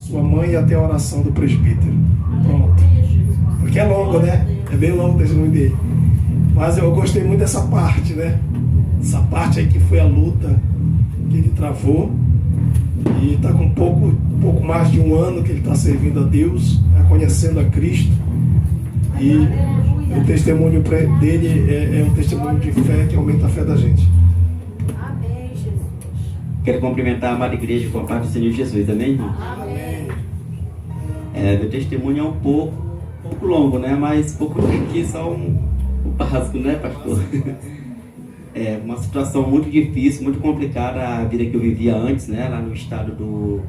sua mãe e até a oração do presbítero. Pronto. Porque é longo, né? É bem longo o testemunho dele. Mas eu gostei muito dessa parte, né? Essa parte aí que foi a luta que ele travou. E está com pouco mais de um ano que ele está servindo a Deus, conhecendo a Cristo. E o testemunho dele é um testemunho de fé que aumenta a fé da gente. Amém, Jesus. Quero cumprimentar a amada igreja com a paz do Senhor Jesus, amém, irmão? Amém. Meu testemunho é um pouco longo, né? Mas pouco aqui, só um básico, né, pastor? É uma situação muito difícil, muito complicada a vida que eu vivia antes, né? Lá no estado do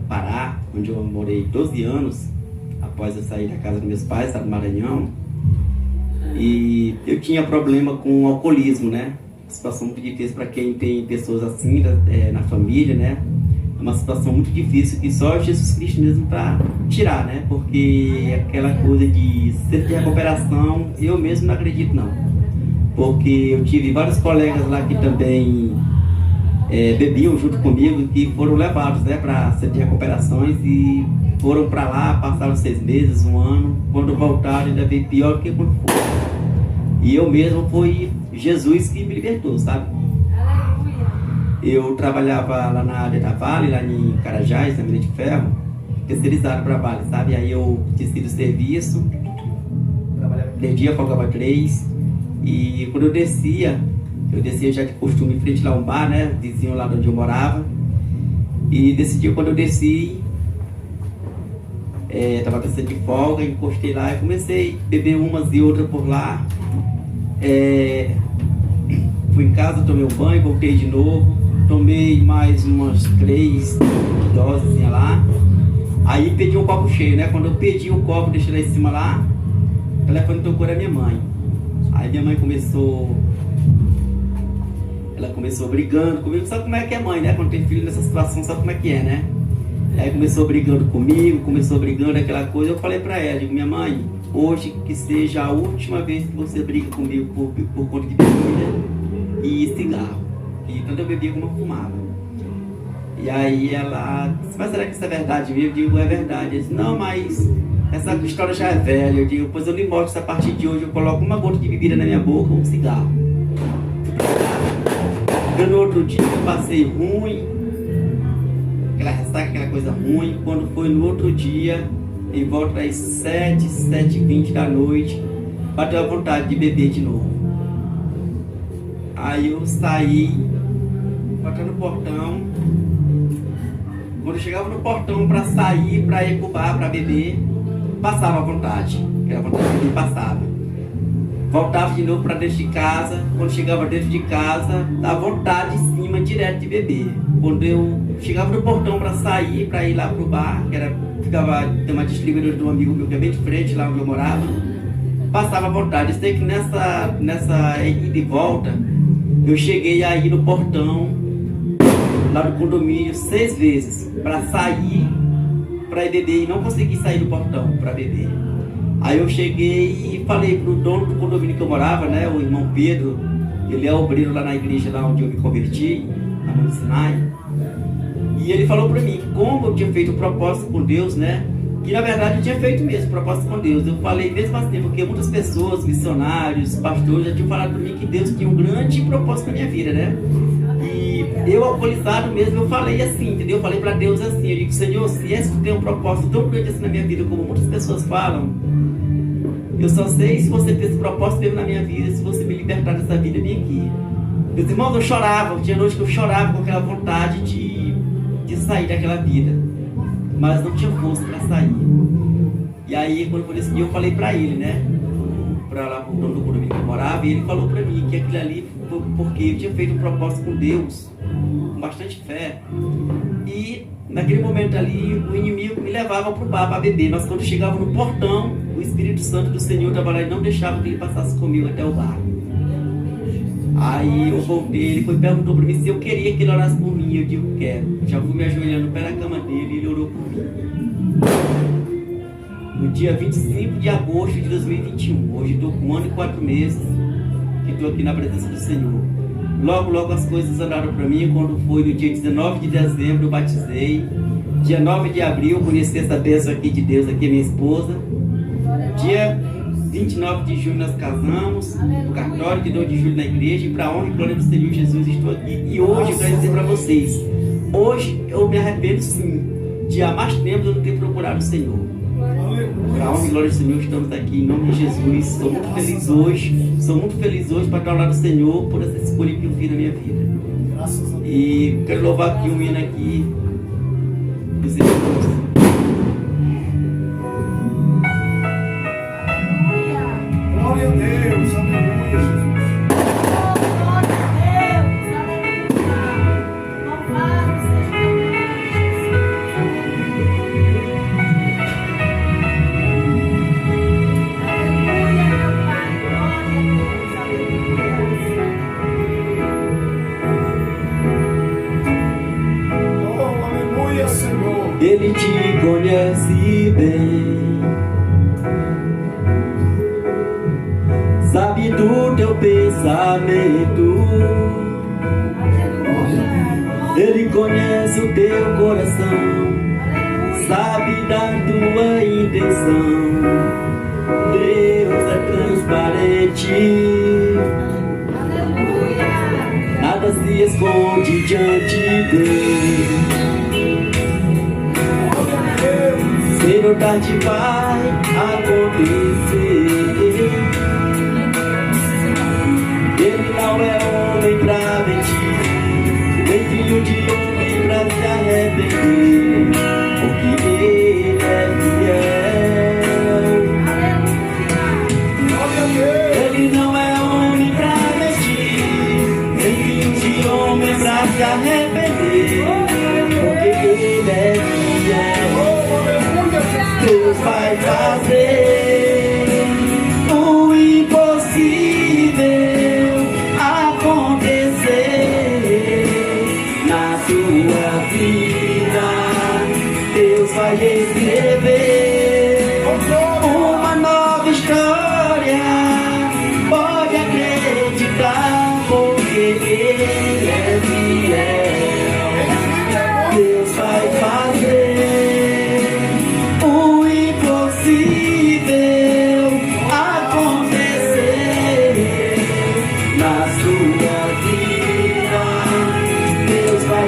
Pará, onde eu morei 12 anos, após eu sair da casa dos meus pais, estado do Maranhão. E eu tinha problema com alcoolismo, né? Situação muito difícil para quem tem pessoas assim na família, né? É uma situação muito difícil que só Jesus Cristo mesmo para tirar, né? Porque aquela coisa de centro de recuperação, eu mesmo não acredito não. Porque eu tive vários colegas lá que também bebiam junto comigo, que foram levados, né, para centro de recuperações e foram para lá, passaram 6 meses, 1 ano, quando voltaram ainda veio pior do que quando foi. E eu mesmo foi Jesus que me libertou, sabe? Eu trabalhava lá na área da Vale, lá em Carajás, na mina de ferro, terceirizado para Vale, sabe? Aí eu desci do serviço, trabalhava 3 dias, folgava 3. E quando eu descia já de costume em frente lá a um bar, né? Vizinho lá onde eu morava. E desse dia, quando eu desci, tava descendo de folga, encostei lá e comecei a beber umas e outras por lá. Fui em casa, tomei um banho, voltei de novo. Tomei mais umas 3 doses lá. Aí pedi um copo cheio, né? Quando eu pedi o copo, deixei lá em cima lá, o telefone tocou na minha mãe. Aí minha mãe começou brigando comigo, sabe como é que é mãe, né? Quando tem filho nessa situação, sabe como é que é, né? Aí começou brigando comigo, aquela coisa. Eu falei pra ela, digo, minha mãe, hoje que seja a última vez que você briga comigo por conta de bebida e cigarro. E tanto eu bebia como eu fumava. E aí ela disse, mas será que isso é verdade mesmo? Eu digo, é verdade. Ela disse, não, mas essa história já é velha. Eu digo, pois eu lhe mostro, a partir de hoje eu coloco uma gota de bebida na minha boca ou um cigarro. Eu, no outro dia eu passei ruim, aquela ressaca, aquela coisa ruim. Quando foi no outro dia, em volta das 7h20 da noite, bateu a vontade de beber de novo. Aí eu saí, batendo no portão. Quando eu chegava no portão para sair, para ir pro bar, para beber, passava a vontade. Aquela vontade de beber passava. Voltava de novo para dentro de casa. Quando chegava dentro de casa, dava vontade em cima, direto de beber. Quando eu chegava no portão para sair, para ir lá pro bar, tem uma distribuidora de um amigo meu que é bem de frente, lá onde eu morava, passava a vontade. Eu sei que nessa ida e volta, eu cheguei aí no portão, lá do condomínio, 6 vezes, para sair, para ir beber, e não consegui sair do portão para beber. Aí eu cheguei e falei pro dono do condomínio que eu morava, né, o irmão Pedro, ele é obreiro lá na igreja lá onde eu me converti, na Mãe do Sinai. E ele falou para mim que como eu tinha feito um propósito com Deus, né, e na verdade eu tinha feito mesmo propósito com Deus. Eu falei mesmo assim, porque muitas pessoas, missionários, pastores, já tinham falado para mim que Deus tinha um grande propósito na minha vida, né. E eu, alcoolizado mesmo, eu falei assim, entendeu? Eu falei para Deus assim, eu digo, Senhor, se esse tem um propósito tão grande assim na minha vida, como muitas pessoas falam, eu só sei se você ter esse propósito mesmo na minha vida, se você me libertar dessa vida bem aqui. Meus irmãos, eu chorava, tinha noite que eu chorava com aquela vontade de sair daquela vida, mas não tinha força para sair. E aí, quando foi nesse dia, eu falei para ele, né, para lá pro dono do condomínio que eu morava, e ele falou para mim que aquilo ali foi porque eu tinha feito um propósito com Deus, com bastante fé, e naquele momento ali, o inimigo me levava pro bar para beber, mas quando chegava no portão, o Espírito Santo do Senhor estava lá e não deixava que ele passasse comigo até o bar. Aí eu voltei, ele perguntou para mim se eu queria que ele orasse por mim. Eu digo, quero. Já fui me ajoelhando no pé da cama dele e ele orou por mim. No dia 25 de agosto de 2021, hoje estou com 1 ano e 4 meses que estou aqui na presença do Senhor. Logo as coisas andaram para mim. Quando foi no dia 19 de dezembro eu batizei. Dia 9 de abril, conheci essa bênção aqui de Deus, aqui minha esposa. Dia 29 de julho nós casamos, no cartório de 2 de julho na igreja, e para honra e glória do Senhor Jesus estou aqui. E hoje eu quero dizer para vocês, hoje eu me arrependo sim, de há mais tempo eu não ter procurado o Senhor. Para honra e glória do Senhor estamos aqui em nome de Jesus. Sou muito feliz hoje para estar ao lado do Senhor por essa escolha que eu fiz na minha vida. E quero louvar aqui um hino aqui dos irmãos. Glória a Deus, aleluia, Jesus. Glória a Deus, aleluia. Louvado seja o nome de Jesus. Aleluia, meu Pai, glória a Deus, aleluia. Oh, aleluia, Senhor. Ele te conhece bem, sabe do teu pensamento, Ele conhece o teu coração, sabe da tua intenção. Deus é transparente, nada se esconde diante dele. Cedo ou tarde vai acontecer. Ele não é homem pra mentir, nem filho de homem pra se arrepender, porque ele é fiel. Ele não é homem pra mentir, nem filho de homem pra se arrepender, porque ele é fiel. Deus vai fazer o impossível acontecer na tua vida. Deus vai escrever uma nova história. Pode acreditar, porque Ele é fiel. Deus vai fazer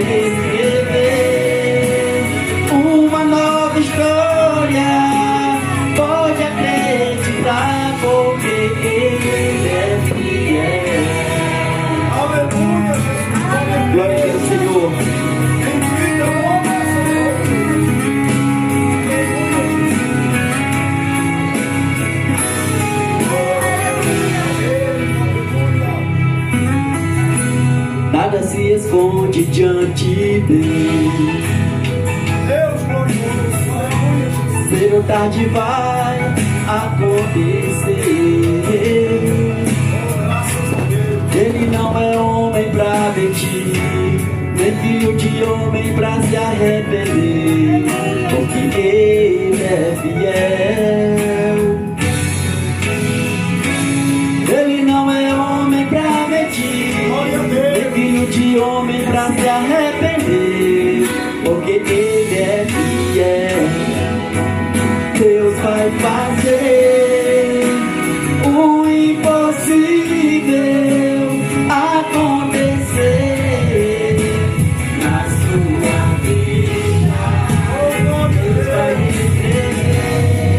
escrever uma nova história. Pode acreditar, porque Ele é fiel. Aleluia, Jesus. Glória a Deus, Senhor. Nada se esconde diante dele. Deus glorioso, aleluia, Jesus. Cedo ou tarde vai acontecer. Graças a Deus. Ele não é homem pra mentir, nem filho de homem pra se arrepender, porque Ele é fiel. Ele não é homem pra mentir, nem filho de homem pra se arrepender, porque Ele é fiel. Deus vai fazer o impossível acontecer na sua vida. Deus vai escrever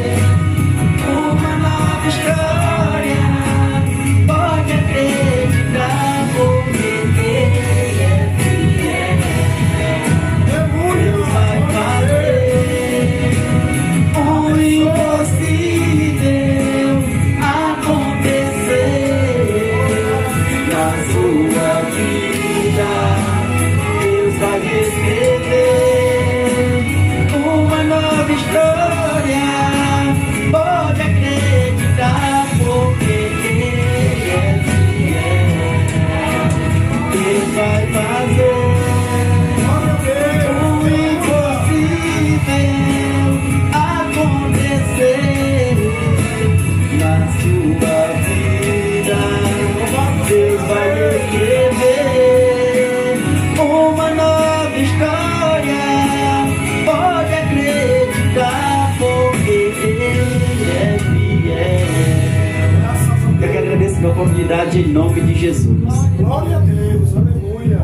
oportunidade em nome de Jesus. Glória a Deus, aleluia.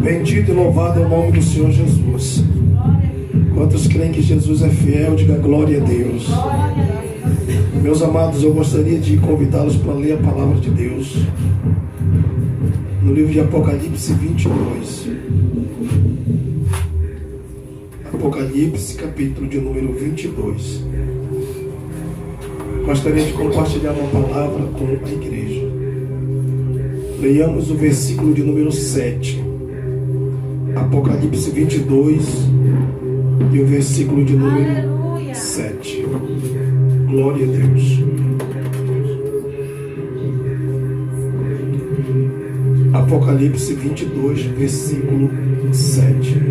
Bendito e louvado é o nome do Senhor Jesus. Quantos creem que Jesus é fiel, diga glória a Deus. Meus amados, eu gostaria de convidá-los para ler a palavra de Deus no livro de Apocalipse 22. Apocalipse, capítulo de número 22. Gostaria de compartilhar uma palavra com a igreja. Leiamos o versículo de número 7. Apocalipse 22 e o versículo de número 7. Glória a Deus. Apocalipse 22, versículo 7.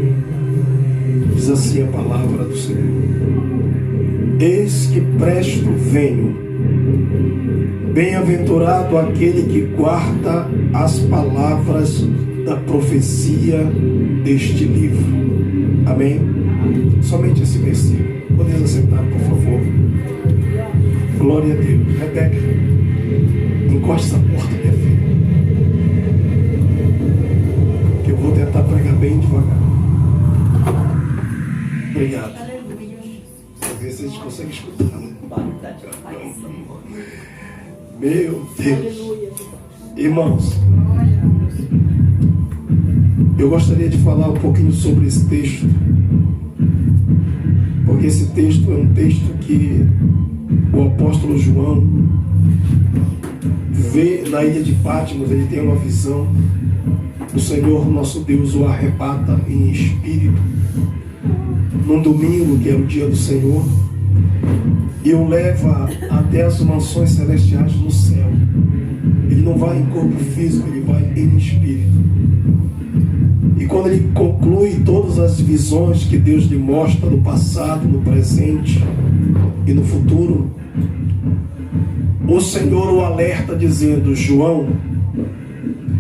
Diz assim a palavra do Senhor: Eis que presto venho, bem-aventurado aquele que guarda as palavras da profecia deste livro. Amém? Somente esse versículo. Podemos assentar, por favor? Glória a Deus. Rebeca, encoste essa porta, minha filha, que eu vou tentar pregar bem devagar. Obrigado. Pra ver se a gente consegue escutar, né? Meu Deus. Irmãos, eu gostaria de falar um pouquinho sobre esse texto, porque esse texto é um texto que o apóstolo João vê na ilha de Patmos. Ele tem uma visão, o Senhor nosso Deus o arrebata em espírito num domingo, que é o dia do Senhor, e o leva até as mansões celestiais no céu. Ele não vai em corpo físico, ele vai em espírito. E quando ele conclui todas as visões que Deus lhe mostra no passado, no presente e no futuro, o Senhor o alerta dizendo: João,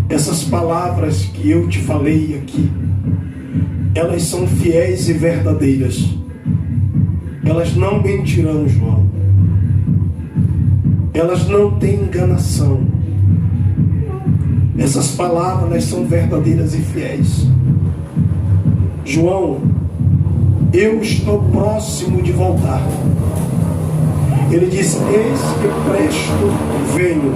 essas palavras que eu te falei aqui, elas são fiéis e verdadeiras. Elas não mentirão, João. Elas não têm enganação. Essas palavras são verdadeiras e fiéis. João, eu estou próximo de voltar. Ele diz: eis que presto venho.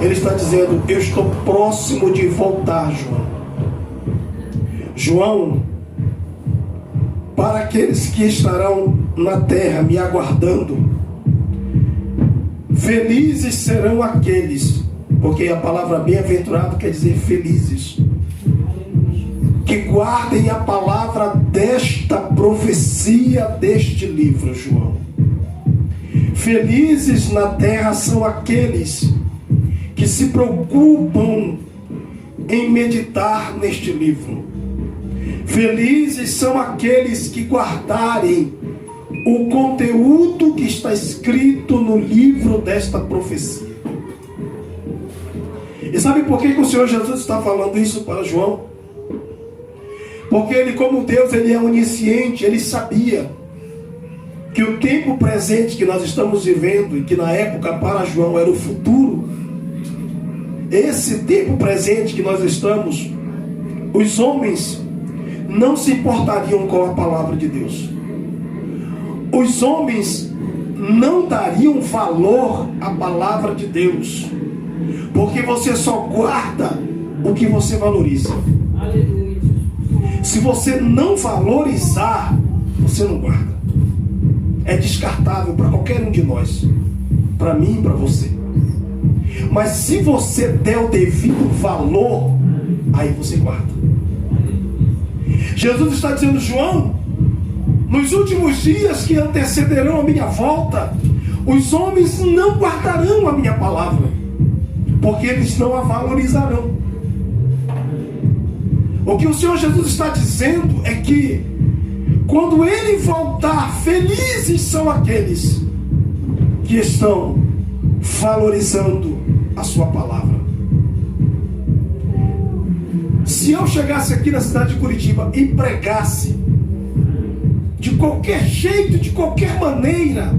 Ele está dizendo: eu estou próximo de voltar, João. João, para aqueles que estarão na terra me aguardando, felizes serão aqueles, porque a palavra bem-aventurado quer dizer felizes, que guardem a palavra desta profecia deste livro, João. Felizes na terra são aqueles que se preocupam em meditar neste livro. Felizes são aqueles que guardarem o conteúdo que está escrito no livro desta profecia. E sabe por que o Senhor Jesus está falando isso para João? Porque ele, como Deus, ele é onisciente. Ele sabia que o tempo presente que nós estamos vivendo, e que na época para João era o futuro, esse tempo presente que nós estamos, os homens não se importariam com a palavra de Deus. Os homens não dariam valor à palavra de Deus, porque você só guarda o que você valoriza. Aleluia. Se você não valorizar, você não guarda. É descartável para qualquer um de nós, para mim e para você. Mas se você der o devido valor, aí você guarda. Jesus está dizendo: João, nos últimos dias que antecederão a minha volta, os homens não guardarão a minha palavra, porque eles não a valorizarão. O que o Senhor Jesus está dizendo é que quando Ele voltar, felizes são aqueles que estão valorizando a sua palavra. Se eu chegasse aqui na cidade de Curitiba e pregasse de qualquer jeito, de qualquer maneira,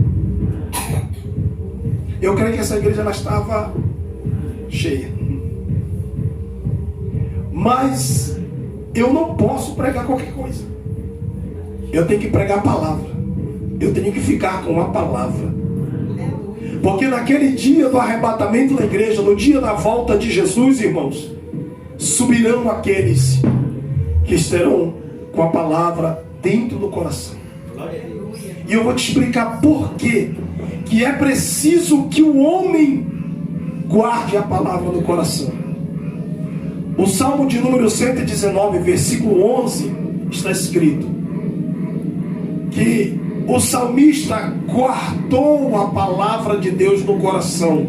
eu creio que essa igreja ela estava cheia. Mas eu não posso pregar qualquer coisa. Eu tenho que pregar a palavra. Eu tenho que ficar com a palavra. Porque naquele dia do arrebatamento da igreja, no dia da volta de Jesus, irmãos, subirão aqueles que estarão com a palavra dentro do coração. E eu vou te explicar por quê que é preciso que o homem guarde a palavra no coração. O Salmo de número 119, versículo 11, está escrito que o salmista guardou a palavra de Deus no coração.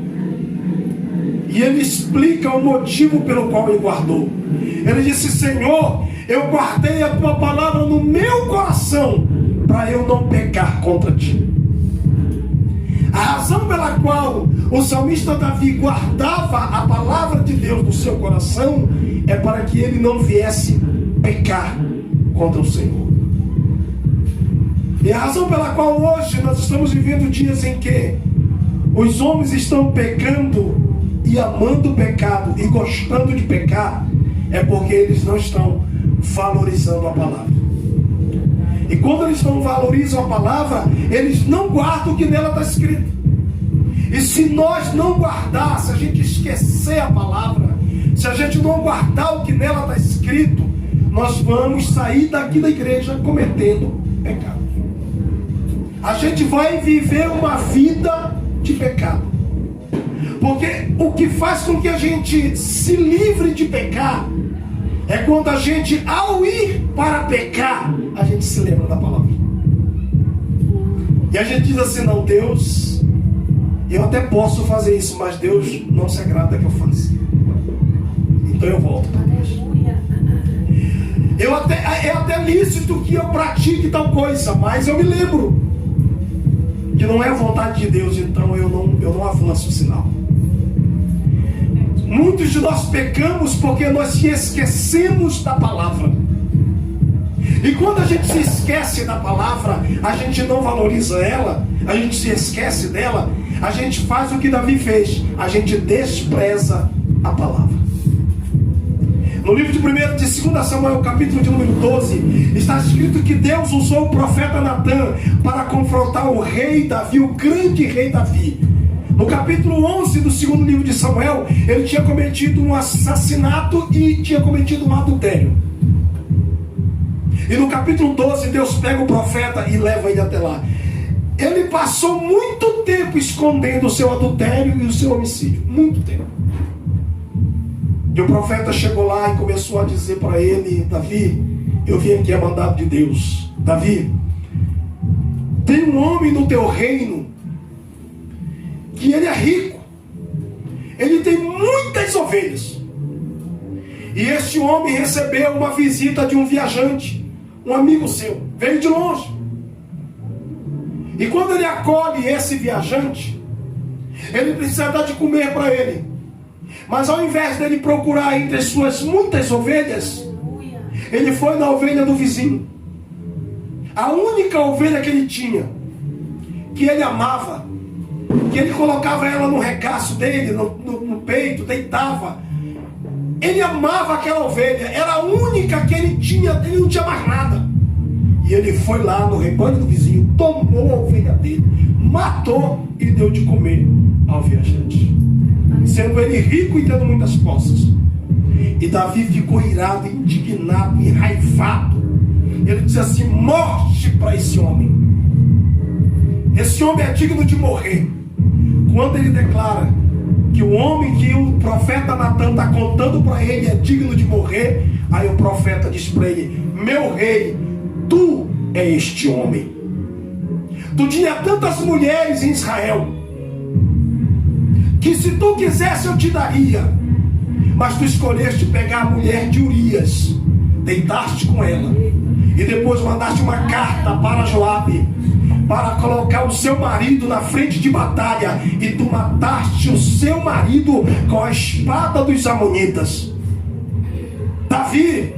E ele explica o motivo pelo qual ele guardou. Ele disse: Senhor, eu guardei a tua palavra no meu coração, para eu não pecar contra ti. A razão pela qual o salmista Davi guardava a palavra de Deus no seu coração é para que ele não viesse pecar contra o Senhor. E a razão pela qual hoje nós estamos vivendo dias em que os homens estão pecando e amando o pecado e gostando de pecar é porque eles não estão valorizando a palavra. E quando eles não valorizam a palavra, eles não guardam o que nela está escrito. E se nós não guardar, se a gente esquecer a palavra, se a gente não guardar o que nela está escrito, nós vamos sair daqui da igreja cometendo pecado. A gente vai viver uma vida de pecado. Porque o que faz com que a gente se livre de pecar é quando a gente, ao ir para pecar, a gente se lembra da palavra. E a gente diz assim: não, Deus, eu até posso fazer isso, mas Deus não se agrada que eu faça. Então eu volto para Deus. É até lícito que eu pratique tal coisa, mas eu me lembro que não é a vontade de Deus, então eu não avanço o sinal. Muitos de nós pecamos porque nós se esquecemos da palavra. E quando a gente se esquece da palavra, a gente não valoriza ela, a gente se esquece dela, a gente faz o que Davi fez, a gente despreza a palavra. No livro de 2 Samuel, capítulo de número 12, está escrito que Deus usou o profeta Natã para confrontar o rei Davi, o grande rei Davi. No capítulo 11 do segundo livro de Samuel, ele tinha cometido um assassinato e tinha cometido um adultério. E no capítulo 12, Deus pega o profeta e leva ele até lá. Ele passou muito tempo escondendo o seu adultério e o seu homicídio. Muito tempo. E o profeta chegou lá e começou a dizer para ele: Davi, eu vim aqui a mandado de Deus. Davi, tem um homem no teu reino que ele é rico, ele tem muitas ovelhas, e este homem recebeu uma visita de um viajante, um amigo seu, veio de longe. E quando ele acolhe esse viajante, ele precisa dar de comer para ele, mas ao invés dele procurar entre as suas muitas ovelhas, ele foi na ovelha do vizinho. A única ovelha que ele tinha, que ele amava, que ele colocava ela no regaço dele, no peito, deitava. Ele amava aquela ovelha, era a única que ele tinha, ele não tinha mais nada. E ele foi lá no rebanho do vizinho, tomou a ovelha dele, matou e deu de comer ao viajante, sendo ele rico e tendo muitas posses. E Davi ficou irado, indignado, enraivado. Ele disse assim: morte para esse homem. Esse homem é digno de morrer. Quando ele declara que o homem que o profeta Natã está contando para ele é digno de morrer, aí o profeta diz para ele: meu rei, tu é este homem. Tu tinha tantas mulheres em Israel, que se tu quisesse eu te daria, mas tu escolheste pegar a mulher de Urias, deitaste com ela, e depois mandaste uma carta para Joabe, para colocar o seu marido na frente de batalha, e tu mataste o seu marido com a espada dos amonitas. Davi,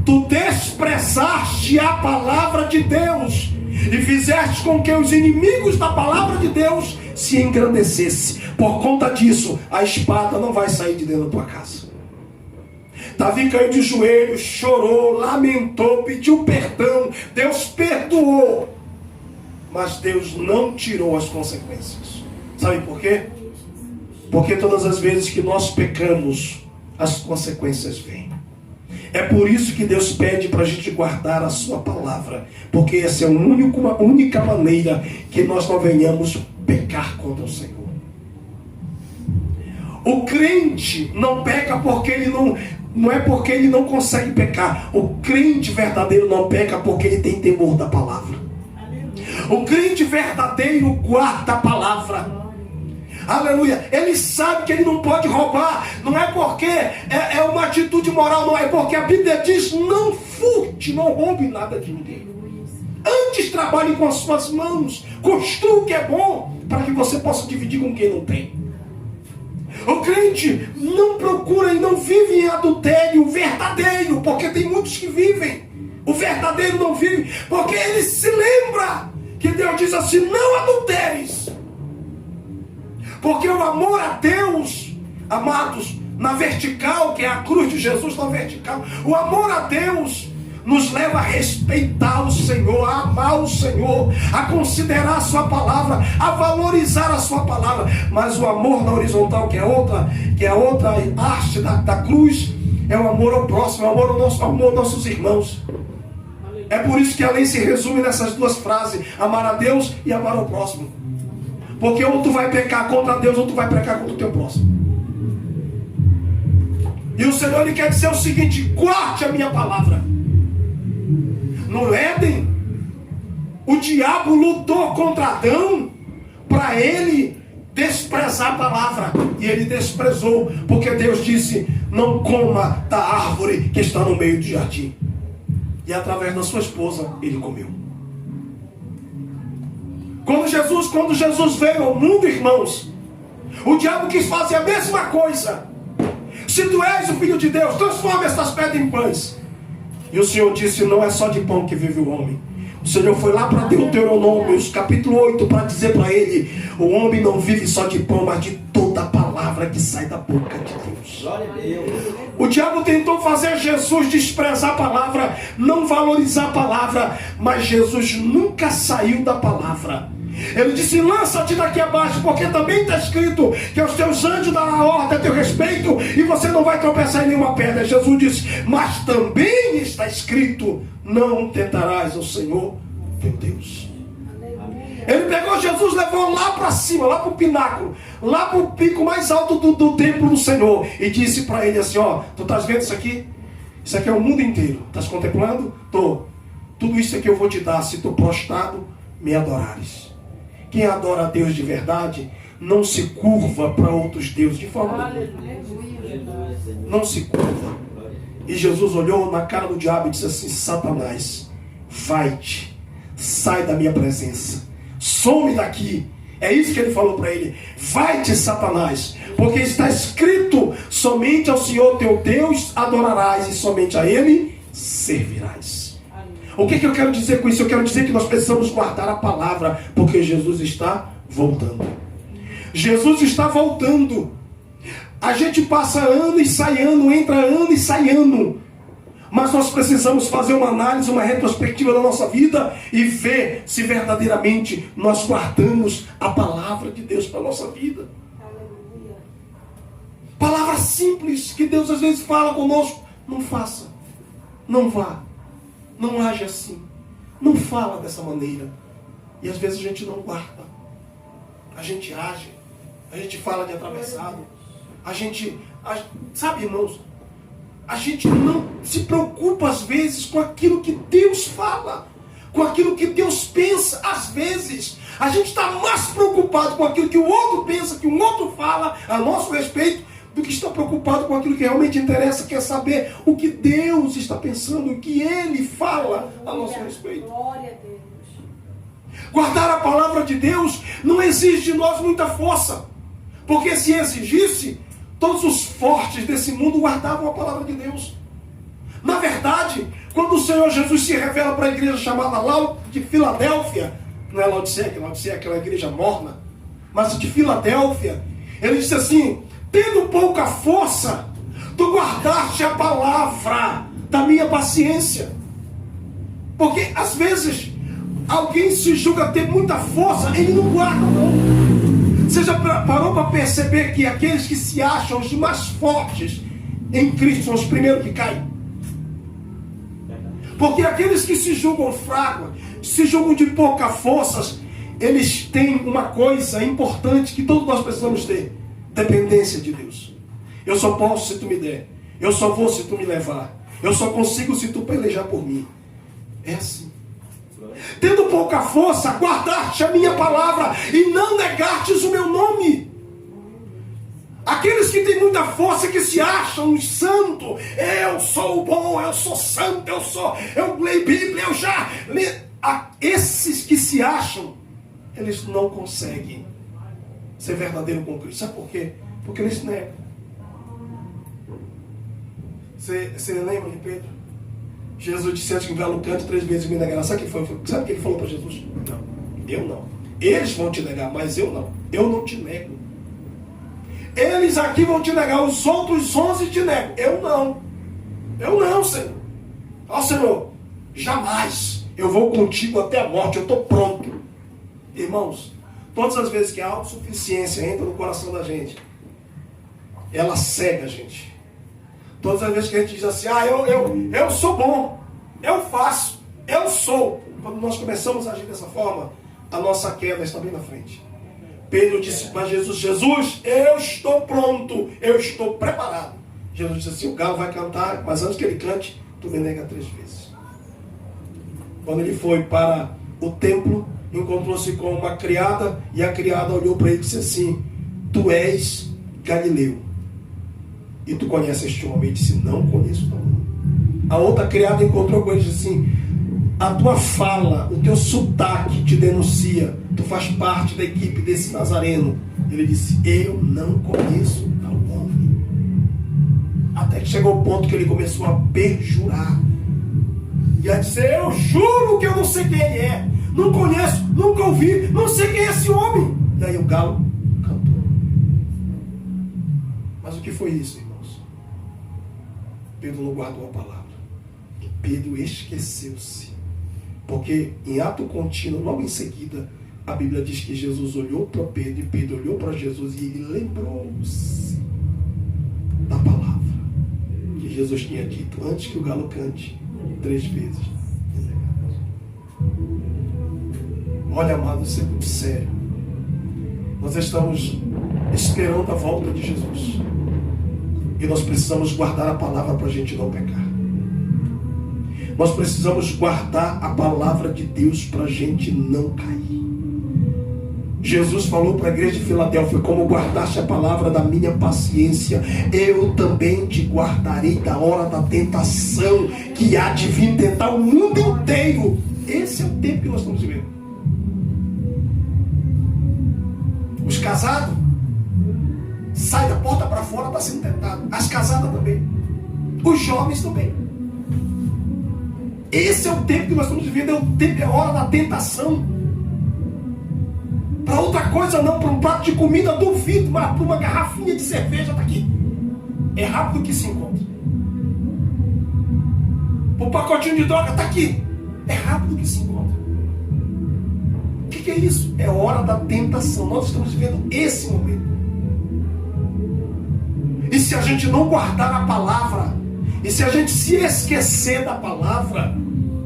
tu desprezaste a palavra de Deus e fizeste com que os inimigos da palavra de Deus se engrandecesse. Por conta disso, a espada não vai sair de dentro da tua casa. Davi caiu de joelhos, chorou, lamentou, pediu perdão. Deus perdoou. Mas Deus não tirou as consequências. Sabe por quê? Porque todas as vezes que nós pecamos, as consequências vêm. É por isso que Deus pede para a gente guardar a sua palavra. Porque essa é a única maneira que nós não venhamos pecar contra o Senhor. O crente não peca porque ele não é porque ele não consegue pecar. O crente verdadeiro não peca porque ele tem temor da palavra. O crente verdadeiro guarda a palavra. Aleluia. Ele sabe que ele não pode roubar. Não é porque é uma atitude moral. Não é porque a Bíblia diz: não furte, não roube nada de ninguém. Antes trabalhe com as suas mãos. Construa o que é bom, para que você possa dividir com quem não tem. O crente não procura e não vive em adultério verdadeiro, porque tem muitos que vivem. O verdadeiro não vive, porque ele se lembra que Deus diz assim: não adulteres. Porque o amor a Deus, amados, na vertical, que é a cruz de Jesus na vertical, o amor a Deus nos leva a respeitar o Senhor, a amar o Senhor, a considerar a sua palavra, a valorizar a sua palavra. Mas o amor na horizontal, que é a outra haste da cruz, é o amor ao próximo, é o amor aos nossos irmãos. É por isso que a lei se resume nessas duas frases: amar a Deus e amar ao próximo. Porque ou tu vai pecar contra Deus, ou tu vai pecar contra o teu próximo. E o Senhor, Ele quer dizer o seguinte: guarde a minha palavra. No Éden, o diabo lutou contra Adão para ele desprezar a palavra. E ele desprezou, porque Deus disse: não coma da árvore que está no meio do jardim. E através da sua esposa, ele comeu. Quando Jesus veio ao mundo, irmãos, o diabo quis fazer a mesma coisa. Se tu és o Filho de Deus, transforma essas pedras em pães. E o Senhor disse: não é só de pão que vive o homem. O Senhor foi lá para Deuteronômio, capítulo 8, para dizer para ele: o homem não vive só de pão, mas de toda a palavra que sai da boca de Deus. Glória a Deus. O diabo tentou fazer Jesus desprezar a palavra, não valorizar a palavra, mas Jesus nunca saiu da palavra. Ele disse: lança-te daqui abaixo, porque também está escrito que os teus anjos darão ordem a teu respeito e você não vai tropeçar em nenhuma pedra. Jesus disse: mas também está escrito: não tentarás o Senhor teu Deus. Ele pegou Jesus, levou lá para cima, lá para o pináculo, lá para o pico mais alto do templo do Senhor, e disse para ele assim: ó, tu estás vendo isso aqui? Isso aqui é o mundo inteiro. Estás contemplando? Estou. Tudo isso aqui eu vou te dar se tu prostrado me adorares. Quem adora a Deus de verdade não se curva para outros deuses de forma nenhuma. Não se curva. E Jesus olhou na cara do diabo e disse assim: Satanás, vai-te, sai da minha presença, some daqui. É isso que ele falou para ele: vai-te, Satanás, porque está escrito: somente ao Senhor teu Deus adorarás e somente a Ele servirás. O que eu quero dizer com isso? Eu quero dizer que nós precisamos guardar a palavra, porque Jesus está voltando. Jesus está voltando. A gente passa ano e sai ano, entra ano e sai ano. Mas nós precisamos fazer uma análise, uma retrospectiva da nossa vida e ver se verdadeiramente nós guardamos a palavra de Deus para a nossa vida. Palavras simples que Deus às vezes fala conosco: não faça, não vá, não age assim, não fala dessa maneira. E às vezes a gente não guarda, a gente age, a gente fala de atravessado, sabe, irmãos, a gente não se preocupa às vezes com aquilo que Deus fala, com aquilo que Deus pensa. Às vezes a gente está mais preocupado com aquilo que o outro pensa, que o outro fala a nosso respeito, do que está preocupado com aquilo que realmente interessa, que é saber o que Deus está pensando, o que Ele fala a nosso respeito. Glória a Deus. Guardar a palavra de Deus não exige de nós muita força, porque se exigisse, todos os fortes desse mundo guardavam a palavra de Deus. Na verdade, quando o Senhor Jesus se revela para a igreja chamada de Filadélfia, não é Laodiceia, que Laodiceia é aquela igreja morna, mas de Filadélfia, ele disse assim: tendo pouca força, tu guardaste a palavra da minha paciência. Porque às vezes alguém se julga ter muita força, ele não guarda não. Você já parou para perceber que aqueles que se acham os mais fortes em Cristo são os primeiros que caem? Porque aqueles que se julgam fracos, se julgam de pouca força, eles têm uma coisa importante que todos nós precisamos ter: dependência de Deus. Eu só posso se tu me der, eu só vou se tu me levar, eu só consigo se tu pelejar por mim. É assim. Tendo pouca força, guardaste a minha palavra e não negastes o meu nome. Aqueles que têm muita força, que se acham os santos, eu sou bom, eu sou santo, eu leio Bíblia, eu já li. Esses que se acham, eles não conseguem ser verdadeiro com Cristo. Sabe por quê? Porque eles negam. Você lembra de Pedro? Jesus disse antes que o galo cante 3 vezes me negará. Sabe o que ele falou para Jesus? Não, eu não. Eles vão te negar, mas eu não. Eu não te nego. Eles aqui vão te negar, os outros 11 te negam. Eu não. Eu não, Senhor. Ó, Senhor, jamais. Eu vou contigo até a morte, eu estou pronto. Irmãos, todas as vezes que a autossuficiência entra no coração da gente, ela cega a gente. Todas as vezes que a gente diz assim: eu sou bom, eu faço, eu sou. Quando nós começamos a agir dessa forma, a nossa queda está bem na frente. Pedro disse para Jesus: Jesus, eu estou pronto, eu estou preparado. Jesus disse assim: o galo vai cantar, mas antes que ele cante, tu me nega 3 vezes. Quando ele foi para o templo, encontrou-se com uma criada, e a criada olhou para ele e disse assim: tu és Galileu, e tu conheces este homem? Ele disse: não conheço não. A outra criada encontrou com ele e disse assim: a tua fala, o teu sotaque te denuncia, tu faz parte da equipe desse Nazareno. Ele disse: eu não conheço tal homem. Até que chegou o ponto que ele começou a perjurar e a dizer: eu juro que eu não sei quem ele é, não conheço, nunca ouvi, não sei quem é esse homem. E aí o galo cantou. Mas o que foi isso, irmãos? Pedro não guardou a palavra. Pedro esqueceu-se. Porque em ato contínuo, logo em seguida, a Bíblia diz que Jesus olhou para Pedro, e Pedro olhou para Jesus, e ele lembrou-se da palavra que Jesus tinha dito antes que o galo cante 3 vezes. Olha, amado, isso é muito sério. Nós estamos esperando a volta de Jesus, e nós precisamos guardar a palavra para a gente não pecar. Nós precisamos guardar a palavra de Deus para a gente não cair. Jesus falou para a igreja de Filadélfia: como guardaste a palavra da minha paciência, eu também te guardarei da hora da tentação que há de vir tentar o mundo inteiro. Esse é o tempo que nós estamos vivendo. Os casados saem da porta para fora, está sendo tentado. As casadas também. Os jovens também. Esse é o tempo que nós estamos vivendo. É a hora da tentação. Para outra coisa não, para um prato de comida, duvido, mas para uma garrafinha de cerveja está aqui. É rápido que se encontra. Para um pacotinho de droga está aqui. É rápido que se encontra. O que é isso? É hora da tentação. Nós estamos vivendo esse momento. E se a gente não guardar a palavra, e se a gente se esquecer da palavra,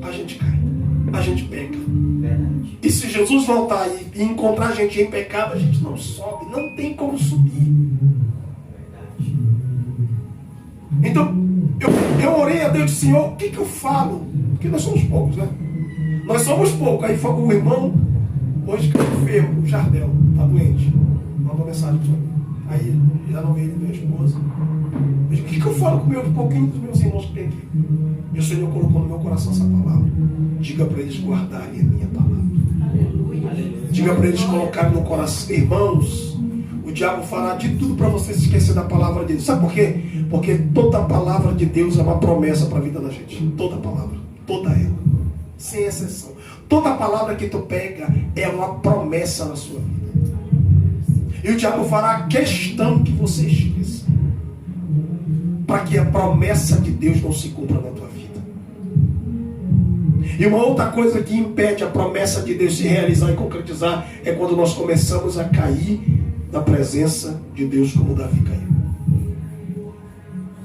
a gente cai, a gente peca. Verdade. E se Jesus voltar e encontrar a gente em pecado, a gente não sobe, não tem como subir. Verdade. Então, eu orei a Deus e disse: Senhor, o que eu falo? Porque nós somos poucos, né? Nós somos poucos. Aí foi o irmão, hoje caiu enfermo, o Jardel, está doente. Mandou mensagem para mim. Aí já não veio ele, minha esposa. Eu digo: o que eu falo com um pouquinho dos meus irmãos que tem aqui? E o Senhor colocou no meu coração essa palavra. Diga para eles guardarem a minha palavra. Aleluia. Diga para eles colocarem no coração. Irmãos, o diabo fará de tudo para você se esquecer da palavra de Deus. Sabe por quê? Porque toda a palavra de Deus é uma promessa para a vida da gente. Toda a palavra. Toda ela. Sem exceção. Toda a palavra que tu pega é uma promessa na sua vida. E o diabo fará questão que você esqueça, para que a promessa de Deus não se cumpra na tua vida. E uma outra coisa que impede a promessa de Deus se realizar e concretizar é quando nós começamos a cair na presença de Deus como Davi caiu.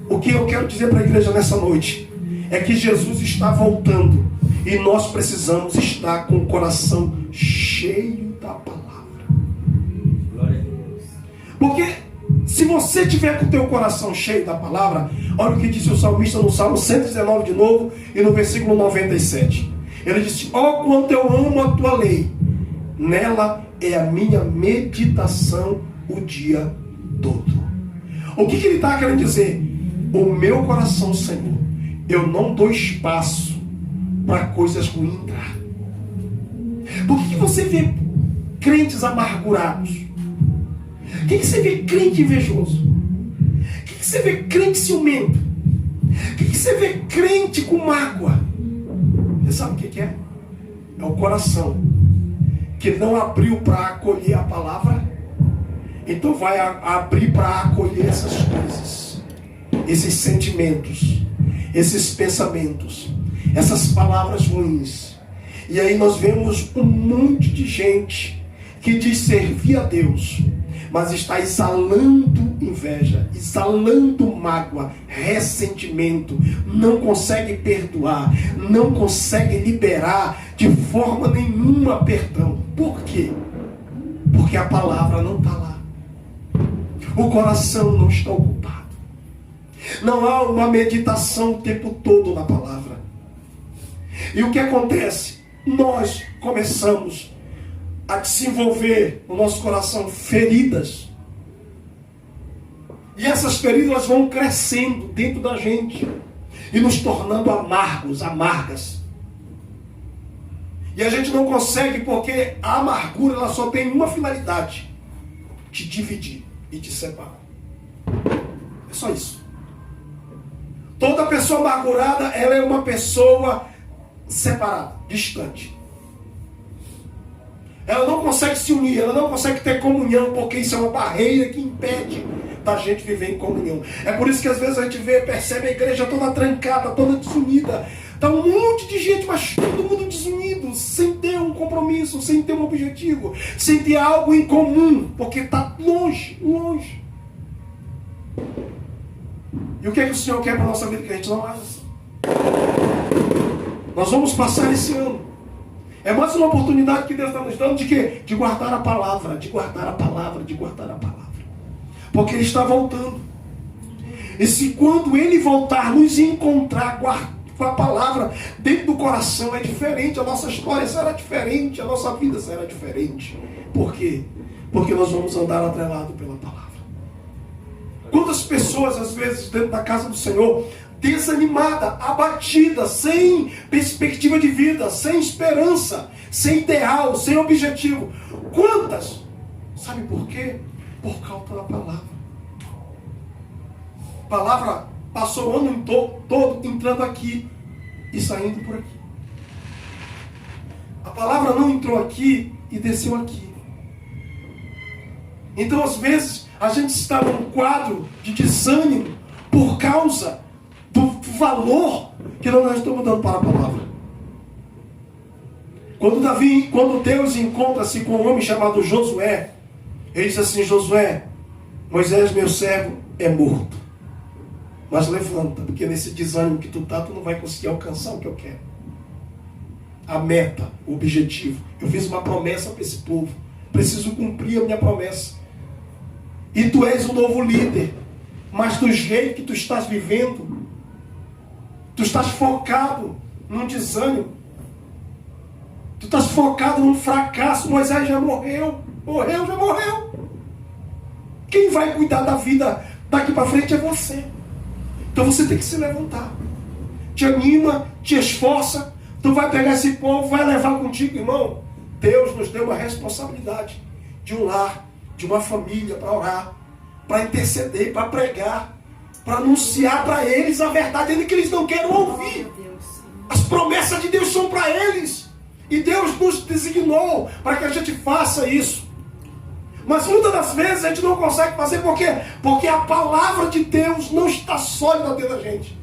O que eu quero dizer para a igreja nessa noite é que Jesus está voltando e nós precisamos estar com o coração cheio da palavra. Glória a Deus. Porque se você tiver com o teu coração cheio da palavra, olha o que disse o salmista no Salmo 119 de novo e no versículo 97. Ele disse: ó, quanto eu amo a tua lei, nela é a minha meditação o dia todo. O que ele está querendo dizer? O meu coração, Senhor, eu não dou espaço para coisas ruins entrar. Por que você vê crentes amargurados? Por que você vê crente invejoso? Por que você vê crente ciumento? Por que você vê crente com mágoa? Você sabe o que é? É o coração que não abriu para acolher a palavra, então vai abrir para acolher essas coisas, esses sentimentos, esses pensamentos, essas palavras ruins. E aí nós vemos um monte de gente que diz servir a Deus, mas está exalando inveja, exalando mágoa, ressentimento, não consegue perdoar, não consegue liberar de forma nenhuma perdão. Por quê? Porque a palavra não está lá. O coração não está ocupado. Não há uma meditação o tempo todo na palavra. E o que acontece? Nós começamos a desenvolver no nosso coração feridas. E essas feridas vão crescendo dentro da gente e nos tornando amargos, amargas. E a gente não consegue, porque a amargura ela só tem uma finalidade: te dividir e te separar. É só isso. Toda pessoa amargurada, ela é uma pessoa separada, distante. Ela não consegue se unir, ela não consegue ter comunhão, porque isso é uma barreira que impede da gente viver em comunhão. É por isso que às vezes a gente percebe a igreja toda trancada, toda desunida. Está um monte de gente, mas todo mundo desunido, sem ter um compromisso, sem ter um objetivo, sem ter algo em comum, porque está longe, longe. E o que é que o Senhor quer para a nossa vida? Que a gente não haja assim. Nós vamos passar esse ano. É mais uma oportunidade que Deus está nos dando de quê? De guardar a palavra, de guardar a palavra, de guardar a palavra. Porque Ele está voltando. E se quando Ele voltar, nos encontrar com a palavra dentro do coração, é diferente. A nossa história será diferente, a nossa vida será diferente. Por quê? Porque nós vamos andar atrelado pela palavra. Quantas pessoas, às vezes, dentro da casa do Senhor, desanimada, abatida, sem perspectiva de vida, sem esperança, sem ideal, sem objetivo. Quantas? Sabe por quê? Por causa da palavra. A palavra passou o ano todo entrando aqui e saindo por aqui. A palavra não entrou aqui e desceu aqui. Então, às vezes, a gente está num quadro de desânimo por causa do valor que nós estamos dando para a palavra. Quando Deus encontra-se com um homem chamado Josué, ele diz assim: Josué, Moisés, meu servo, é morto. Mas levanta, porque nesse desânimo que tu tá, tu não vai conseguir alcançar o que eu quero. A meta, o objetivo. Eu fiz uma promessa para esse povo. Preciso cumprir a minha promessa. E tu és o novo líder. Mas do jeito que tu estás vivendo, tu estás focado num desânimo. Tu estás focado num fracasso. Moisés já morreu. Já morreu. Quem vai cuidar da vida daqui para frente é você. Então você tem que se levantar. Te anima, te esforça. Tu vai pegar esse povo, vai levar contigo, irmão. Deus nos deu uma responsabilidade de um lar, de uma família, para orar, para interceder, para pregar, para anunciar para eles a verdade, ainda que eles não queiram ouvir. As promessas de Deus são para eles. E Deus nos designou para que a gente faça isso. Mas muitas das vezes a gente não consegue fazer, por quê? Porque a palavra de Deus não está sólida dentro da gente.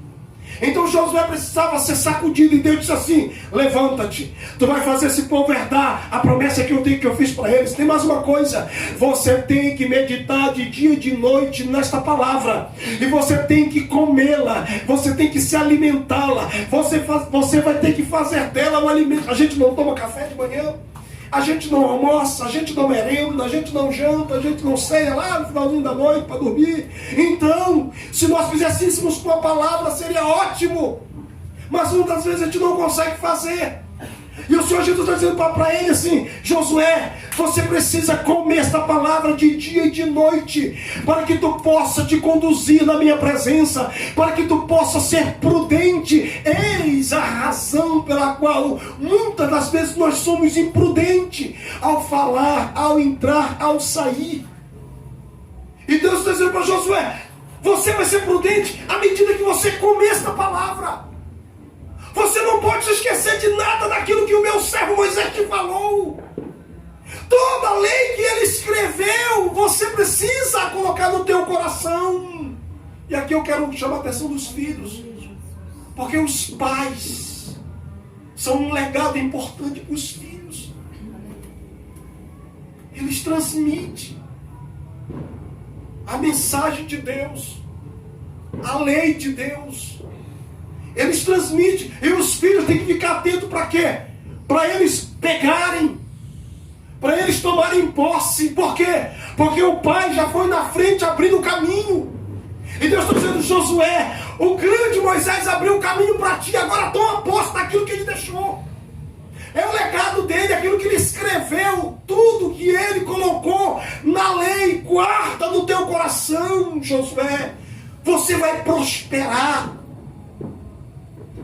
Então Josué precisava ser sacudido, e Deus disse assim: levanta-te, tu vai fazer esse povo herdar a promessa que eu fiz para eles. Tem mais uma coisa: você tem que meditar de dia e de noite nesta palavra, e você tem que comê-la, você tem que se alimentá-la, você vai ter que fazer dela um alimento. A gente não toma café de manhã, a gente não almoça, a gente não merenda, a gente não janta, a gente não ceia lá no finalzinho da noite para dormir. Então, se nós fizéssemos com a palavra, seria ótimo. Mas muitas vezes a gente não consegue fazer. E o Senhor Jesus está dizendo para ele assim: Josué, você precisa comer esta palavra de dia e de noite, para que tu possa te conduzir na minha presença, para que tu possa ser prudente. Eis a razão pela qual muitas das vezes nós somos imprudentes ao falar, ao entrar, ao sair. E Deus está dizendo para Josué: você vai ser prudente à medida que você comer esta palavra. Você não pode se esquecer de nada daquilo que o meu servo Moisés te falou. Toda a lei que ele escreveu, você precisa colocar no teu coração. E aqui eu quero chamar a atenção dos filhos, porque os pais são um legado importante para os filhos. Eles transmitem a mensagem de Deus, a lei de Deus. Eles transmitem, e os filhos têm que ficar atentos para quê? Para eles pegarem, para eles tomarem posse. Por quê? Porque o pai já foi na frente abrindo o caminho. E Deus está dizendo: Josué, o grande Moisés abriu o caminho para ti, agora toma posse daquilo que ele deixou. É o legado dele, aquilo que ele escreveu, tudo que ele colocou na lei. Guarda no teu coração, Josué. Você vai prosperar.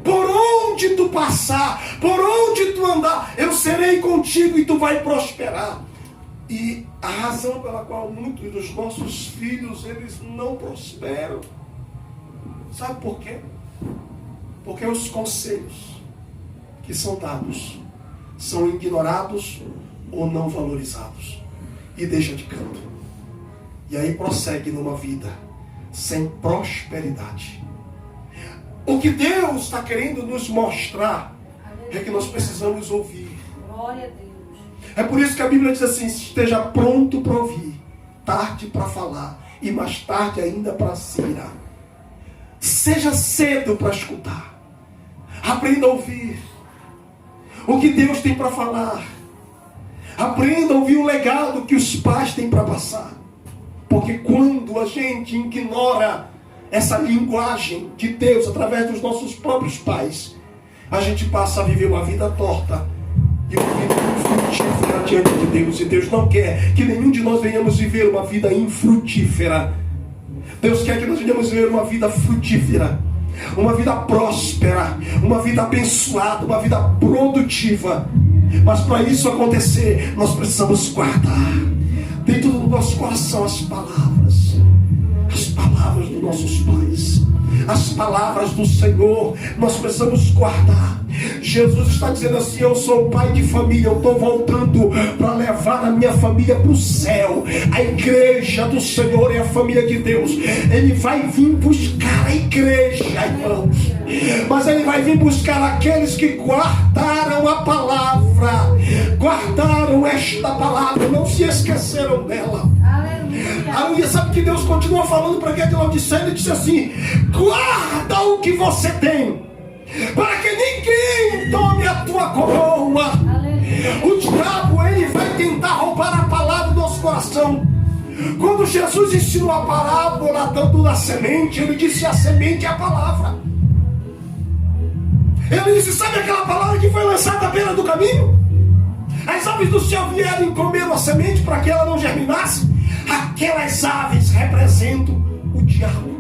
Por onde tu passar, por onde tu andar, eu serei contigo e tu vai prosperar. E a razão pela qual muitos dos nossos filhos, eles não prosperam, sabe por quê? Porque os conselhos que são dados são ignorados ou não valorizados, e deixa de canto. E aí prossegue numa vida sem prosperidade. O que Deus está querendo nos mostrar é que nós precisamos ouvir. Glória a Deus. É por isso que a Bíblia diz assim: esteja pronto para ouvir, tarde para falar e mais tarde ainda para se irar. Seja cedo para escutar. Aprenda a ouvir o que Deus tem para falar. Aprenda a ouvir o legado que os pais têm para passar. Porque quando a gente ignora essa linguagem de Deus através dos nossos próprios pais, a gente passa a viver uma vida torta e uma vida infrutífera diante de Deus. E Deus não quer que nenhum de nós venhamos viver uma vida infrutífera. Deus quer que nós venhamos viver uma vida frutífera, uma vida próspera, uma vida abençoada, uma vida produtiva. Mas para isso acontecer, nós precisamos guardar dentro do nosso coração as palavras dos nossos pais, as palavras do Senhor. Nós precisamos guardar. Jesus está dizendo assim: eu sou pai de família, eu estou voltando para levar a minha família para o céu. A igreja do Senhor é a família de Deus. Ele vai vir buscar a igreja, irmãos, mas Ele vai vir buscar aqueles que guardaram a palavra, guardaram esta palavra, não se esqueceram dela. Aleluia. Sabe que Deus continua falando para aquele de Laodiceia? Ele disse assim: guarda o que você tem, para que ninguém tome a tua coroa. Aleluia. O diabo, ele vai tentar roubar a palavra do nosso coração. Quando Jesus ensinou a parábola dando da semente, ele disse: a semente é a palavra. Ele disse: sabe aquela palavra que foi lançada à beira do caminho? As aves do céu vieram e comeram a semente para que ela não germinasse. Aquelas aves representam o diabo.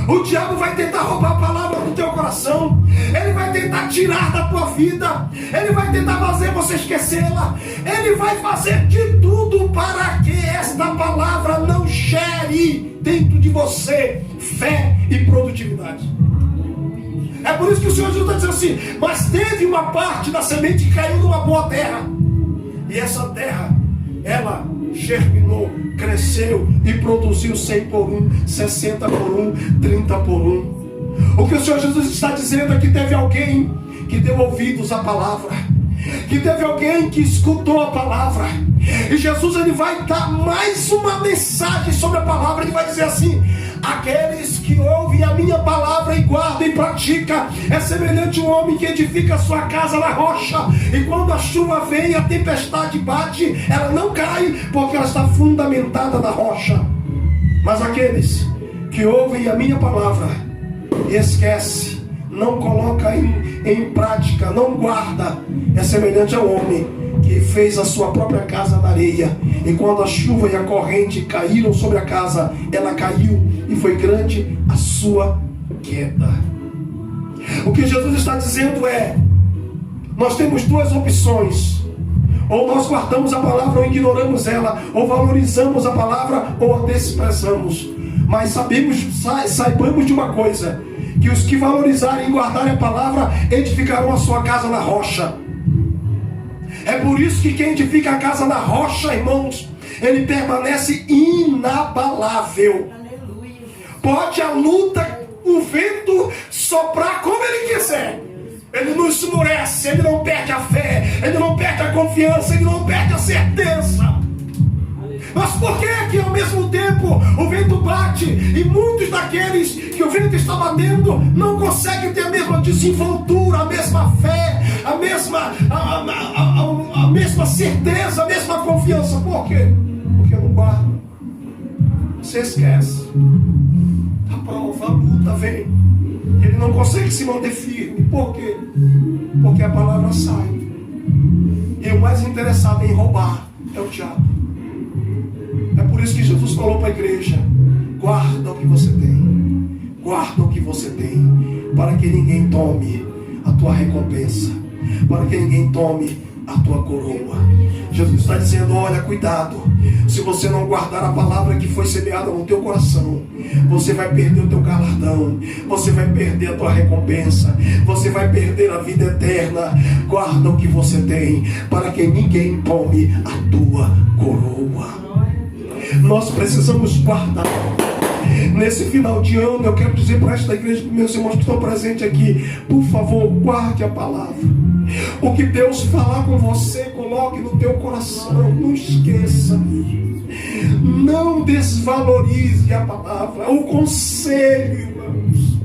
O diabo vai tentar roubar a palavra do teu coração. Ele vai tentar tirar da tua vida. Ele vai tentar fazer você esquecê-la. Ele vai fazer de tudo para que esta palavra não gere dentro de você fé e produtividade. É por isso que o Senhor Jesus está dizendo assim: mas teve uma parte da semente que caiu numa boa terra. E essa terra, ela germinou, cresceu e produziu 100 por 1, 60 por 1, 30 por 1. O que o Senhor Jesus está dizendo é que teve alguém que deu ouvidos à palavra, que teve alguém que escutou a palavra. E Jesus, ele vai dar mais uma mensagem sobre a palavra. Ele vai dizer assim: aqueles que ouvem a minha palavra e guardam e praticam é semelhante a um homem que edifica a sua casa na rocha, e quando a chuva vem e a tempestade bate, ela não cai, porque ela está fundamentada na rocha. Mas aqueles que ouvem a minha palavra e esquece, não coloca em prática, não guarda, é semelhante ao homem que fez a sua própria casa na areia, e quando a chuva e a corrente caíram sobre a casa, ela caiu, e foi grande a sua queda. O que Jesus está dizendo é: nós temos duas opções: ou nós guardamos a palavra ou ignoramos ela, ou valorizamos a palavra ou a desprezamos. Mas saibamos de uma coisa, que os que valorizarem e guardarem a palavra edificarão a sua casa na rocha. É por isso que quem edifica a casa na rocha, irmãos, ele permanece inabalável. Aleluia. Pode a luta, o vento soprar como ele quiser, ele não esmorece, ele não perde a fé, ele não perde a confiança, ele não perde a certeza. Mas por que ao mesmo tempo o vento bate e muitos daqueles que o vento está batendo não conseguem ter a mesma desenvoltura, a mesma fé, a mesma certeza, a mesma confiança? Por quê? Porque não guarda. Você esquece. A prova, a luta vem. Ele não consegue se manter firme. Por quê? Porque a palavra sai. E o mais interessado em roubar é o diabo. É por isso que Jesus falou para a igreja: guarda o que você tem, guarda o que você tem, para que ninguém tome a tua recompensa, para que ninguém tome a tua coroa. Jesus está dizendo: olha, cuidado, se você não guardar a palavra que foi semeada no teu coração, você vai perder o teu galardão, você vai perder a tua recompensa, você vai perder a vida eterna. Guarda o que você tem, para que ninguém tome a tua coroa. Nós precisamos guardar. Nesse final de ano, eu quero dizer para esta igreja, para meus irmãos que estão presentes aqui: por favor, guarde a palavra. O que Deus falar com você, coloque no teu coração. Não esqueça. Não desvalorize a palavra. O conselho, irmãos.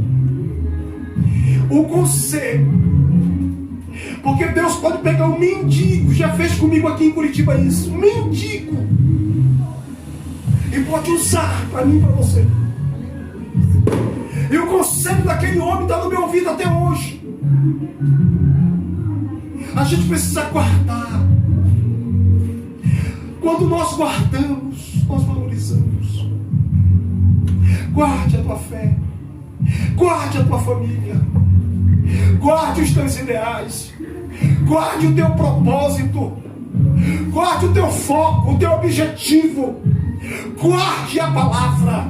O conselho. Porque Deus pode pegar um mendigo. Já fez comigo aqui em Curitiba isso. Um mendigo. E pode usar para mim e para você. E o conselho daquele homem está no meu ouvido até hoje. A gente precisa guardar. Quando nós guardamos, nós valorizamos. Guarde a tua fé. Guarde a tua família. Guarde os teus ideais. Guarde o teu propósito. Guarde o teu foco, o teu objetivo. Guarde a palavra.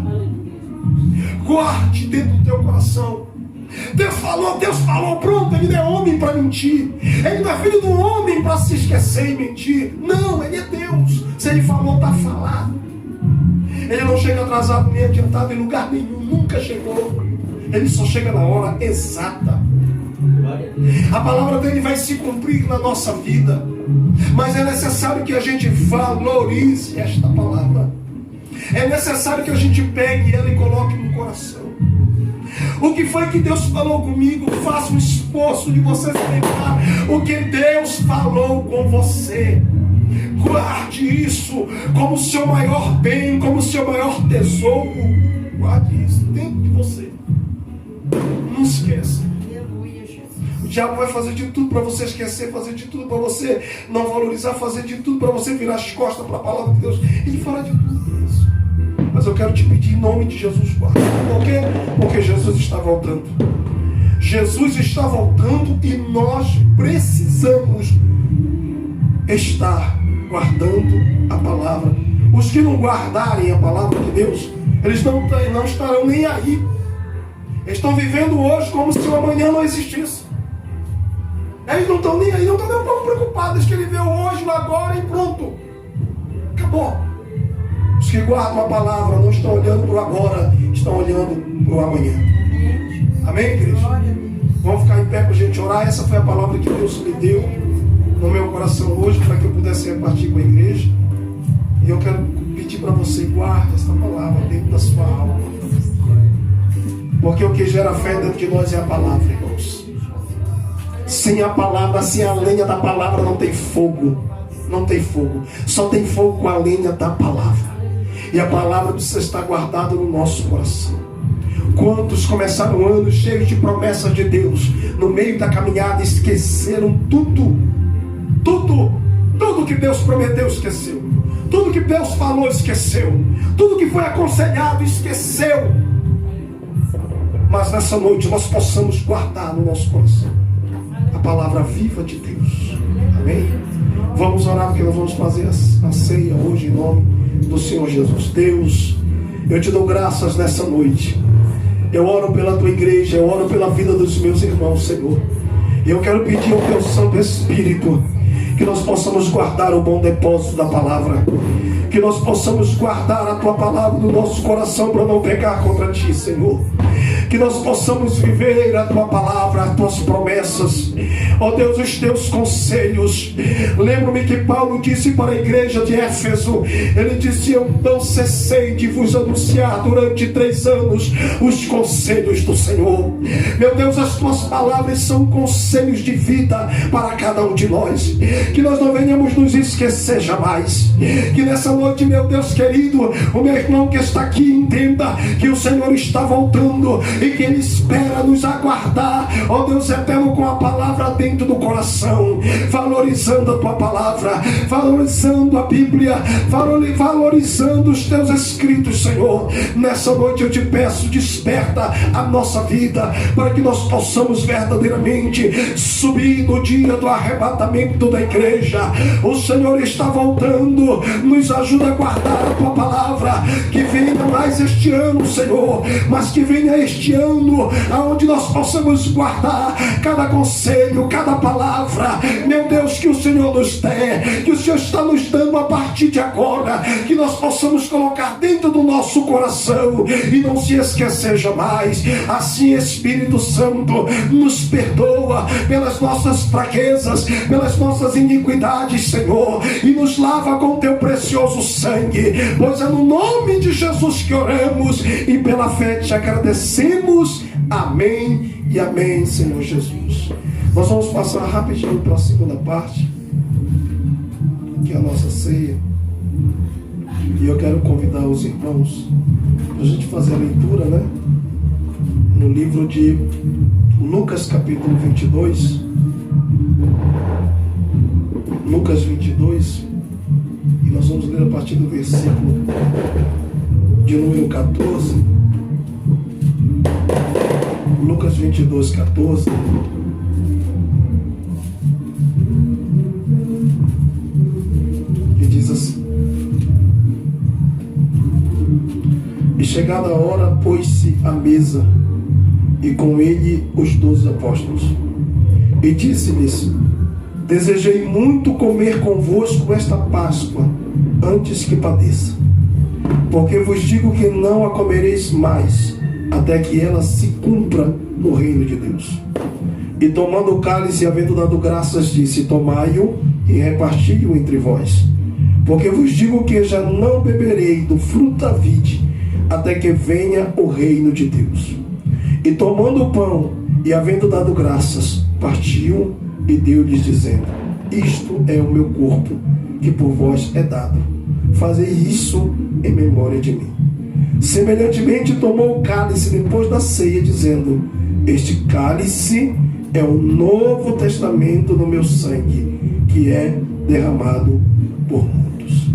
Guarde dentro do teu coração. Deus falou, pronto, ele não é homem para mentir. Ele não é filho do homem para se esquecer e mentir. Não, ele é Deus. Se ele falou, está falado. Ele não chega atrasado nem adiantado em lugar nenhum. Nunca chegou. Ele só chega na hora exata. A palavra dele vai se cumprir na nossa vida. Mas é necessário que a gente valorize esta palavra. É necessário que a gente pegue ela e coloque no coração. O que foi que Deus falou comigo? Faça um esforço de você lembrar o que Deus falou com você. Guarde isso como seu maior bem, como seu maior tesouro. Guarde isso dentro de você. Não esqueça. O diabo vai fazer de tudo para você esquecer, fazer de tudo para você não valorizar, fazer de tudo para você virar as costas para a palavra de Deus. Ele fará de tudo para isso. Mas eu quero te pedir em nome de Jesus, guarda. Por quê? Porque Jesus está voltando. Jesus está voltando e nós precisamos estar guardando a palavra. Os que não guardarem a palavra de Deus, eles não estarão nem aí. Eles estão vivendo hoje como se o amanhã não existisse. Eles não estão nem aí, não estão nem um pouco preocupados que ele vê hoje, no agora e pronto. Acabou. Os que guardam a palavra não estão olhando para o agora, estão olhando para o amanhã. Amém, igreja? Vamos ficar em pé para a gente orar. Essa foi a palavra que Deus me deu no meu coração hoje, para que eu pudesse repartir com a igreja. E eu quero pedir para você, guarde essa palavra dentro da sua alma. Porque o que gera fé dentro de nós é a palavra, irmãos. Sem a palavra, sem a lenha da palavra não tem fogo. Não tem fogo. Só tem fogo com a lenha da palavra. E a palavra precisa estar guardada no nosso coração. Quantos começaram o ano cheios de promessas de Deus, no meio da caminhada esqueceram tudo que Deus prometeu, esqueceu. Tudo que Deus falou, esqueceu. Tudo que foi aconselhado, esqueceu. Mas nessa noite nós possamos guardar no nosso coração a palavra viva de Deus. Amém? Vamos orar, porque nós vamos fazer a ceia hoje em nome do Senhor Jesus. Deus, eu te dou graças nessa noite. Eu oro pela tua igreja, eu oro pela vida dos meus irmãos, Senhor. E eu quero pedir ao teu Santo Espírito que nós possamos guardar o bom depósito da palavra, que nós possamos guardar a tua palavra no nosso coração para não pecar contra ti, Senhor. Que nós possamos viver a tua palavra, as tuas promessas, ó Deus, os teus conselhos. Lembro-me que Paulo disse para a igreja de Éfeso, ele disse: eu não cessei de vos anunciar durante 3 anos os conselhos do Senhor. Meu Deus, as tuas palavras são conselhos de vida para cada um de nós. Que nós não venhamos nos esquecer jamais. Que nessa noite, meu Deus querido, o meu irmão que está aqui entenda que o Senhor está voltando e que Ele espera nos aguardar, ó Deus eterno, com a palavra dentro do coração, valorizando a tua palavra, valorizando a Bíblia, valorizando os teus escritos, Senhor. Nessa noite eu te peço, desperta a nossa vida, para que nós possamos verdadeiramente subir no dia do arrebatamento da igreja. O Senhor está voltando, nos ajuda a guardar a tua palavra, que venha mais este ano, Senhor, mas que venha este ano aonde nós possamos guardar cada conselho, cada palavra, meu Deus, que o Senhor nos dê, que o Senhor está nos dando a partir de agora, que nós possamos colocar dentro do nosso coração e não se esquecer jamais. Assim, Espírito Santo, nos perdoa pelas nossas fraquezas, pelas nossas iniquidades, Senhor, e nos lava com teu precioso sangue, pois é no nome de Jesus que oramos e pela fé te agradecemos. Amém e amém, Senhor Jesus. Nós vamos passar rapidinho para a segunda parte, que é a nossa ceia. E eu quero convidar os irmãos para a gente fazer a leitura, né? No livro de Lucas, capítulo 22. Lucas 22. E nós vamos ler a partir do versículo de número 14. Lucas 22, 14. Que diz assim: e chegada a hora, pôs-se à mesa, e com ele os 12 apóstolos. E disse-lhes: desejei muito comer convosco esta Páscoa, antes que padeça. Porque vos digo que não a comereis mais, até que ela se cumpra no reino de Deus. E tomando o cálice, havendo dado graças, disse: tomai-o e reparti-o entre vós. Porque vos digo que já não beberei do fruto da vide, até que venha o reino de Deus. E tomando o pão, e havendo dado graças, partiu e deu-lhes, dizendo: isto é o meu corpo, que por vós é dado. Fazei isso em memória de mim. Semelhantemente tomou o cálice depois da ceia, dizendo: este cálice é o novo testamento no meu sangue, que é derramado por muitos.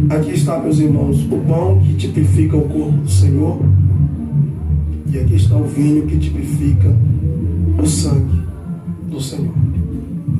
Aqui está, meus irmãos, o pão que tipifica o corpo do Senhor, e aqui está o vinho que tipifica o sangue do Senhor.